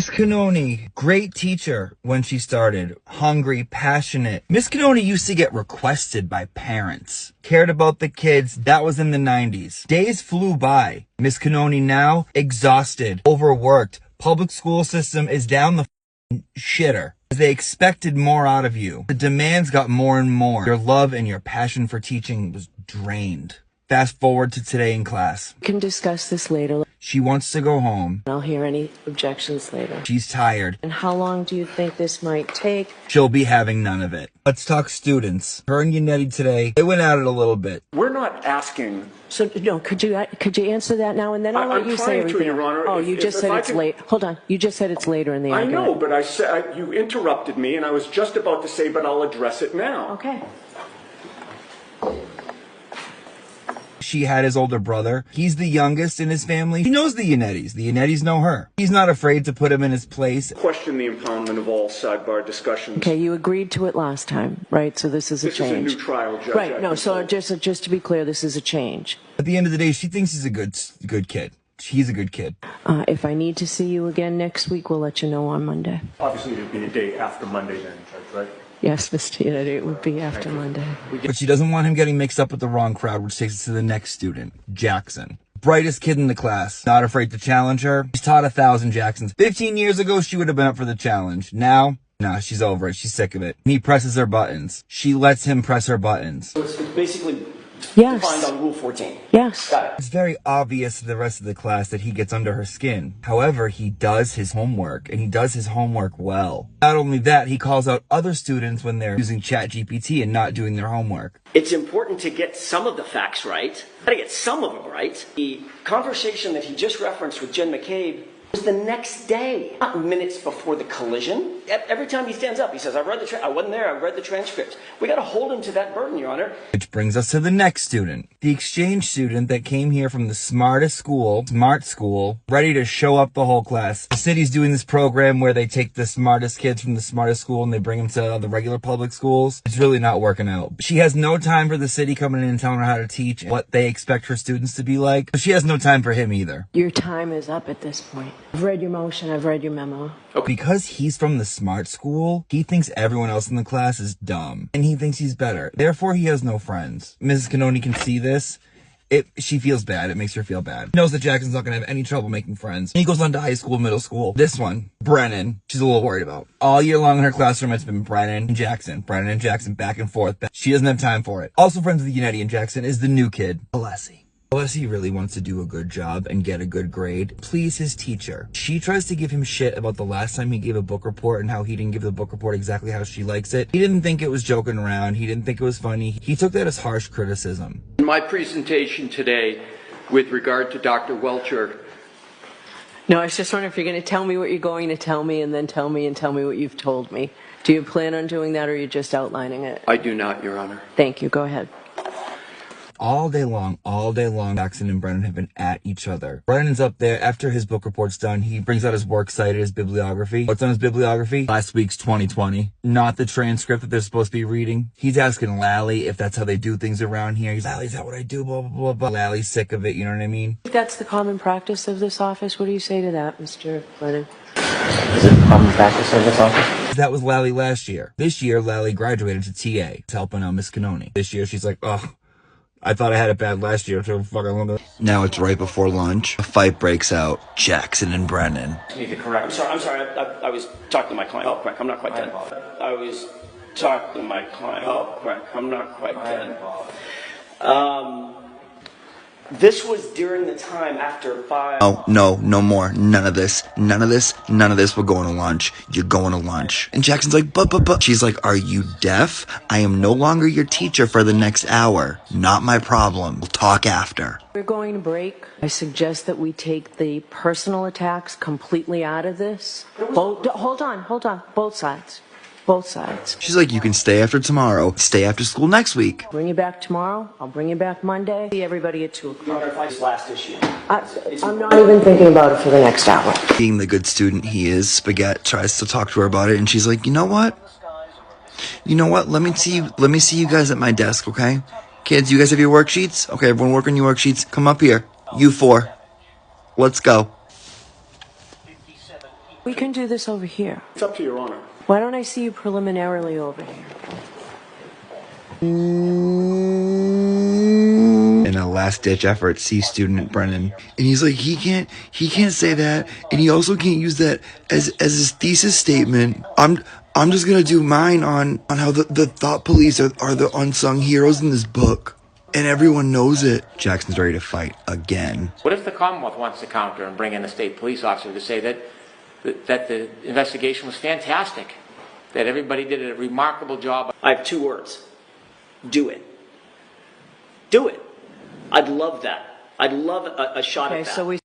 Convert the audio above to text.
Miss Cannone, great teacher when she started. Hungry, passionate. Miss Cannone used to get requested by parents. Cared about the kids. That was in the 90s. Days flew by. Miss Cannone now, exhausted, overworked. Public school system is down the shitter. They expected more out of you. The demands got more and more. Your love and your passion for teaching was drained. Fast forward to today in class. We can discuss this later. She wants to go home. I'll hear any objections later. She's tired. And how long do you think this might take? She'll be having none of it. Let's talk students. Her and Yannetti today, they went at it a little bit. We're not asking. So, no, could you answer that now, and then I'll let you say everything. Your Honor. Oh, you just said it's late. Hold on. You just said it's later in the argument. I know, but I said you interrupted me, and I was just about to say, but I'll address it now. Okay. She had his older brother. He's the youngest in his family. He knows the Yannettis. The Yannettis know her. He's not afraid to put him in his place. Question the impoundment of all sidebar discussions. Okay, you agreed to it last time, right? So this is a change. This is a new trial, Judge. Right, no, so just to be clear, this is a change. At the end of the day, she thinks he's a good kid. He's a good kid. If I need to see you again next week, we'll let you know on Monday. Obviously, it'd be a day after Monday then, Judge, right? Yes, Mr. Yannetti, it would be after Monday. But she doesn't want him getting mixed up with the wrong crowd, which takes us to the next student, Jackson. Brightest kid in the class. Not afraid to challenge her. She's taught 1,000 Jacksons. 15 years ago, she would have been up for the challenge. Now, nah, she's over it. She's sick of it. He presses her buttons. She lets him press her buttons. So it's basically Yes. defined on Rule 14. Yes. Got it. It's very obvious to the rest of the class that he gets under her skin. However, he does his homework, and he does his homework well. Not only that, he calls out other students when they're using ChatGPT and not doing their homework. It's important to get some of the facts right. Gotta get some of them right. The conversation that he just referenced with Jen McCabe was the next day, not minutes before the collision. Every time he stands up, he says, I wasn't there, I read the transcript. We gotta hold him to that burden, Your Honor. Which brings us to the next student. The exchange student that came here from the smartest school, smart school, ready to show up the whole class. The city's doing this program where they take the smartest kids from the smartest school and they bring them to the regular public schools. It's really not working out. She has no time for the city coming in and telling her how to teach and what they expect her students to be like. But she has no time for him either. Your time is up at this point. I've read your motion, I've read your memo. Because he's from the smart school, he thinks everyone else in the class is dumb. And he thinks he's better. Therefore, he has no friends. Mrs. Cannone can see this. She feels bad. It makes her feel bad. She knows that Jackson's not going to have any trouble making friends. He goes on to high school, middle school. This one, Brennan, she's a little worried about. All year long in her classroom, it's been Brennan and Jackson, back and forth. She doesn't have time for it. Also friends with Yannetti and Jackson is the new kid, Alessi. Alessi really wants to do a good job and get a good grade, please his teacher. She tries to give him shit about the last time he gave a book report and how he didn't give the book report exactly how she likes it. He didn't think it was joking around. He didn't think it was funny. He took that as harsh criticism. In my presentation today, with regard to Dr. Welcher. No, I was just wondering if you're going to tell me what you're going to tell me and then tell me what you've told me. Do you plan on doing that or are you just outlining it? I do not, Your Honor. Thank you. Go ahead. All day long, Jackson and Brennan have been at each other. Brennan's up there. After his book report's done, he brings out his works cited, his bibliography. What's on his bibliography? Last week's 2020. Not the transcript that they're supposed to be reading. He's asking Lally if that's how they do things around here. He's, Lally, is that what I do? Blah, blah, blah, blah. Lally's sick of it, you know what I mean? If that's the common practice of this office, what do you say to that, Mr. Brennan? Is it common practice of this office? That was Lally last year. This year, Lally graduated to TA. It's helping out Miss Cannone. This year, she's like, ugh. I thought I had it bad last year, so fucking long. Now it's right before lunch. A fight breaks out. Jackson and Brennan. You need to correct. I'm sorry. I was talking to my client. Oh, quick. I'm not quite done. I was talking to my client. Oh, quick. I'm not quite done. This was during the time after 5. Oh, no more. None of this. We're going to lunch. You're going to lunch. And Jackson's like, but. She's like, are you deaf? I am no longer your teacher for the next hour. Not my problem. We'll talk after. We're going to break. I suggest that we take the personal attacks completely out of this. Hold on. Both sides. She's like, you can stay after tomorrow. Stay after school next week. Bring you back tomorrow. I'll bring you back Monday. See everybody at 2 o'clock. This last issue. I'm not even thinking about it for the next hour. Being the good student he is, Spaghetti tries to talk to her about it, and she's like, you know what? Let me see you guys at my desk, okay? Kids, you guys have your worksheets? Okay, everyone work on your worksheets. Come up here. You 4. Let's go. We can do this over here. It's up to Your Honor. Why don't I see you preliminarily over here? In a last-ditch effort, C student Brennan, and he's like, he can't say that, and he also can't use that as his thesis statement. I'm just gonna do mine on how the thought police are the unsung heroes in this book, and everyone knows it. Jackson's ready to fight again. What if the Commonwealth wants to counter and bring in a state police officer to say that the investigation was fantastic, that everybody did a remarkable job? I have 2 words. Do it. Do it. I'd love that. I'd love a shot Okay, at that. so we